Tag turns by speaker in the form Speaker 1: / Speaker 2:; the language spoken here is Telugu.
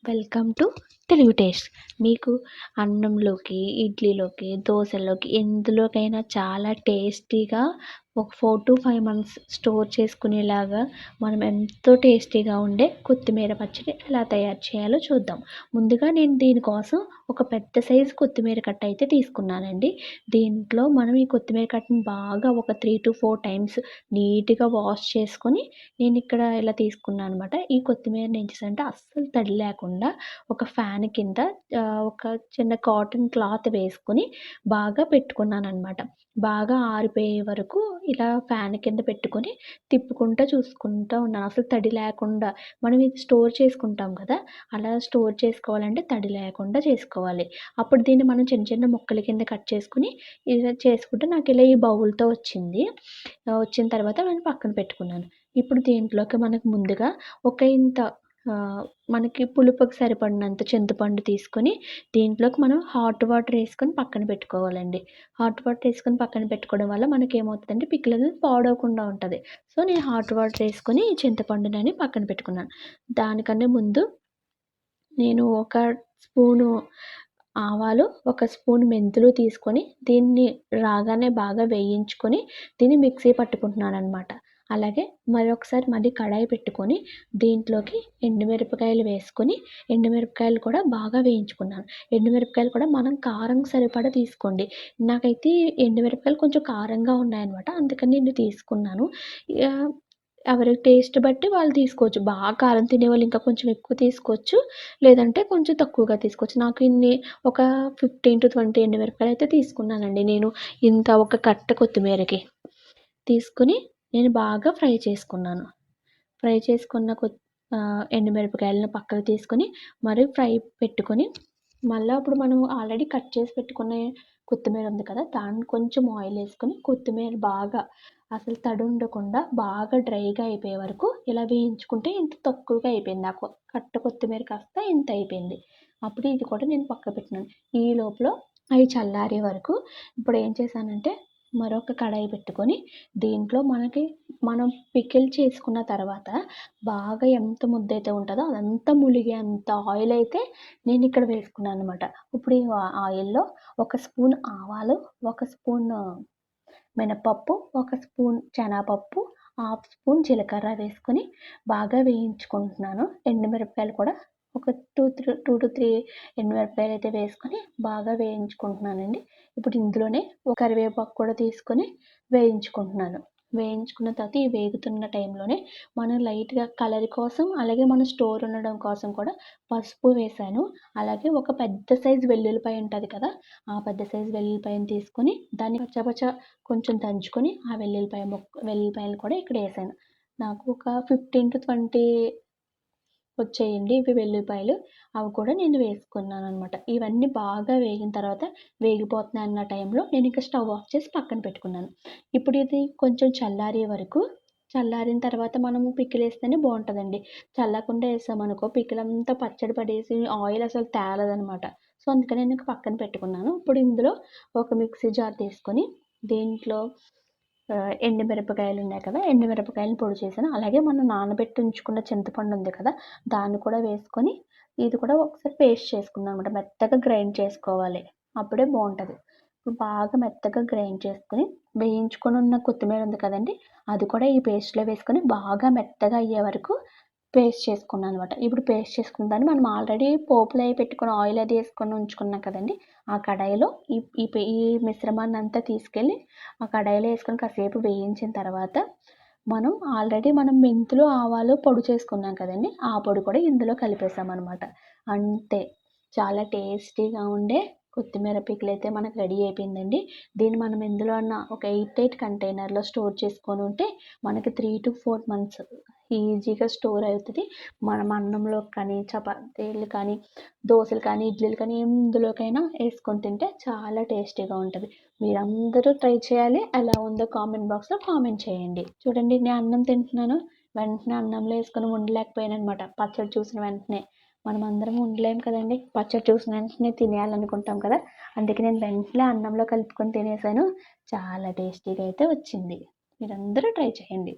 Speaker 1: Welcome to Telugu taste. మీకు అన్నంలోకి, ఇడ్లీలోకి, దోసల్లోకి ఎందులోకైనా చాలా టేస్టీగా ఒక 4-5 మంత్స్ స్టోర్ చేసుకునేలాగా మనం ఎంతో టేస్టీగా ఉండే కొత్తిమీర పచ్చడి ఎలా తయారు చేయాలో చూద్దాం. ముందుగా నేను దీనికోసం ఒక పెద్ద సైజు కొత్తిమీర కట్ట అయితే తీసుకున్నానండి. దీంట్లో మనం ఈ కొత్తిమీర కట్టని బాగా ఒక 3-4 టైమ్స్ నీట్‌గా వాష్ చేసుకొని నేనిక్కడ ఇలా తీసుకున్నాను అనమాట. ఈ కొత్తిమీరని ఏం చేశానంటే అస్సలు తడి లేకుండా ఒక ఫ్యాన్ కింద ఒక చిన్న కాటన్ క్లాత్ వేసుకొని బాగా పెట్టుకున్నాననమాట. బాగా ఆరిపోయే వరకు ఇలా ఫ్యాన్ కింద పెట్టుకొని తిప్పుకుంటా చూసుకుంటా ఉన్నాను. అసలు తడి లేకుండా మనం ఇది స్టోర్ చేసుకుంటాం కదా! అలా స్టోర్ చేసుకోవాలంటే తడి లేకుండా చేసుకోవాలి. అప్పుడు దీన్ని మనం చిన్న చిన్న ముక్కల కింద కట్ చేసుకొని ఇలా చేసుకుంటే నాకిలా ఈ బౌల్‌తో వచ్చింది. వచ్చిన తర్వాత నేను పక్కన పెట్టుకున్నాను. ఇప్పుడు దీంట్లోకి మనకు ముందుగా ఒక ఇంత మనకి పులుపుకి సరిపడినంత చింతపండు తీసుకొని దీంట్లోకి మనం హాట్ వాటర్ ఏసుకొని పక్కన పెట్టుకోవాలండి. హాట్ వాటర్ ఏసుకొని పక్కన పెట్టుకోవడం వల్ల మనకేమవుతదంటే పికిల్ అనేది పాడవకుండా ఉంటది. సో, నేను హాట్ వాటర్ ఏసుకొని చింతపండునని పక్కన పెట్టుకున్నాను. దానికన్నా ముందు నేను ఒక స్పూను ఆవాలు, ఒక స్పూన్ మెంతులు తీసుకొని దీన్ని రాగానే బాగా వేయించుకొని దీన్ని మిక్సీ పట్టుకుంటున్నాననమాట. అలాగే మళ్ళీ కడాయి పెట్టుకొని దీంట్లోకి ఎండుమిరపకాయలు వేసుకొని, ఎండుమిరపకాయలు కూడా బాగా వేయించుకున్నాను. ఎండుమిరపకాయలు కూడా మనం కారంకి సరిపడా తీసుకోండి. నాకైతే ఎండుమిరపకాయలు కొంచెం కారంగా ఉన్నాయన్నమాట. అందుకని నేను తీసుకున్నాను. ఆహ్, ఎవరి టేస్ట్ బట్టి వాళ్ళు తీసుకోవచ్చు. బాగా కారం తినేవాళ్ళు ఇంకా కొంచెం ఎక్కువ తీసుకోవచ్చు. లేదంటే కొంచెం తక్కువగా తీసుకోవచ్చు. నాకు ఇన్ని ఒక 15-20 ఎండుమిరపకాయలయితే తీసుకున్నానండి నేను ఇంత ఒక కట్ట కొత్తిమీరకి. తీసుకొని నేను బాగా ఫ్రై చేసుకున్నాను. ఫ్రై చేసుకున్న ఎండుమిరపకాయలను పక్కకు తీసుకొని మరి ఫ్రై పెట్టుకొని మళ్ళా ఇప్పుడు మనం ఆల్రెడీ కట్ చేసి పెట్టుకున్న కొత్తిమీర ఉంది కదా! దాన్ని కొంచెం ఆయిల్ ఏసుకొని కొత్తిమీర బాగా అసలు తడి ఉండకుండా బాగా డ్రైగా అయిపోయే వరకు ఇలా వేయించుకుంటే ఇంత తక్కువగా అయిపోయింది. నాకు కట్ట కొత్తిమీర కాస్త ఇంత అయిపోయింది. అప్పుడు ఇది కూడా నేను పక్కకు పెట్టినాను. ఈ లోపల అవి చల్లారే వరకు ఇప్పుడు ఏం చేశానంటే మరొక కడాయి పెట్టుకొని దీంట్లో మనం పికిల్ చేసుకున్న తర్వాత బాగా ఎంత ముద్దయితే ఉంటదో అదంతా ములిగేంత ఆయిలయితే నేనిక్కడ వేసుకున్నాననమాట. ఇప్పుడు ఈ ఆయిల్‌లో ఒక స్పూన్ ఆవాలు, ఒక స్పూన్ మినపప్పు, ఒక స్పూన్ శనగపప్పు, హాఫ్ స్పూన్ జీలకర్ర వేసుకొని బాగా వేయించుకుంటున్నాను. ఎండుమిరపకాయలు కూడా ఒక 2-3 ఎండుమిరపకాయలయితే వేసుకొని బాగా వేయించుకుంటున్నానండి. ఇప్పుడు ఇందులోనే కరివేపాకు కూడా తీసుకొని వేయించుకుంటున్నాను. వేయించుకున్న తర్వాత ఈ వేగుతున్న టైంలోనే మనం లైట్‌గా కలర్ కోసం, అలాగే మన స్టోర్ ఉండడం కోసం కూడా పసుపు వేశాను. అలాగే ఒక పెద్ద సైజు వెల్లుల్లిపాయ ఉంటది కదా! ఆ పెద్ద సైజు వెల్లుల్లిపాయని తీసుకొని దాన్ని కొంచెం దంచుకొని ఆ వెల్లుల్లిపాయలు కూడా ఇక్కడ ఏసాను. నాకు ఒక 15-20 వచ్చాయండి ఇవి వెల్లుల్లిపాయలు. అవి కూడా నేను వేసుకున్నాననమాట. ఇవన్నీ బాగా వేగిన తర్వాత వేగిపోతున్నాయన్న టైంలో నేనింక స్టవ్ ఆఫ్ చేసి పక్కన పెట్టుకున్నాను. ఇప్పుడు ఇది కొంచెం చల్లారే వరకు చల్లారిన తర్వాత మనము పికిలేస్తేనే బావుంటదండి. చల్లకుండా ఏసామనుకో పికిలంతా పచ్చడి పడేసి ఆయిల్ అసలు తేలదనమాట. సో, అందుకని నేను పక్కన పెట్టుకున్నాను. ఇప్పుడు ఇందులో ఒక మిక్సీ జార్ తీసుకొని దీంట్లో ఎండుమిరపకాయలున్నాయి కదా! ఎండుమిరపకాయలను పొడి చేశాను. అలాగే మనం నానబెట్టి ఉంచుకున్న చింతపండు ఉంది కదా! దాన్ని కూడా వేసుకొని ఇది కూడా ఒకసారి పేస్ట్ చేసుకున్నాననమాట. మెత్తగా గ్రైండ్ చేసుకోవాలి. అప్పుడే బావుంటది. ఇప్పుడు బాగా మెత్తగా గ్రైండ్ చేసుకొని వేయించుకొనున్న కొత్తిమీర ఉంది కదండీ! అది కూడా ఈ పేస్ట్‌లో వేసుకొని బాగా మెత్తగా అయ్యే వరకు పేస్ట్ చేసుకున్నాననమాట. ఇప్పుడు పేస్ట్ చేసుకున్న దాన్ని మనం ఆల్రెడీ పోపులో అయి పెట్టుకొని ఆయిల్ అది ఏసుకొని ఉంచుకున్నాం కదండీ! ఆ కడాయిలో ఈ మిశ్రమాన్నంతా తీసుకెళ్ళి ఆ కడాయిలో ఏసుకొని కాసేపు వేయించిన తర్వాత మనం మెంతులు, ఆవాలు పొడి చేసుకున్నాం కదండీ! ఆ పొడి కూడా ఇందులో కలిపేసామనమాట. అంతే. చాలా టేస్టీగా ఉండే కొత్తిమీర పికిలయితే మనకు రెడీ అయిపోయిందండి. దీన్ని మనం ఎందులో అన్నా ఒక ఎయిర్ టైట్ కంటైనర్‌లో స్టోర్ చేసుకొనుంటే మనకి 3-4 మంత్స్ ఈజీగా స్టోర్ అవుతది. మనం అన్నంలోకి కానీ, చపాతీలు కానీ, దోసలు కానీ, ఇడ్లీలు కానీ ఎందులోకైనా ఏసుకొని తింటే చాలా టేస్టీగా ఉంటది. మీరందరూ ట్రై చేయాలి. ఎలా ఉందో కామెంట్ బాక్స్‌లో కామెంట్ చేయండి. చూడండి నేను అన్నం తింటున్నాను. వెంటనే అన్నంలో ఏసుకొని ఉండలేకపోయాననమాట. పచ్చడి చూసిన వెంటనే. మనమందరం ఉండలేం కదండీ! పచ్చడి చూసిన వెంటనే తినేయాలనుకుంటాం కదా! అందుకే నేను వెంటనే అన్నంలో కలుపుకొని తినేసాను. చాలా టేస్టీగా అయితే వచ్చింది. మీరందరూ ట్రై చేయండి.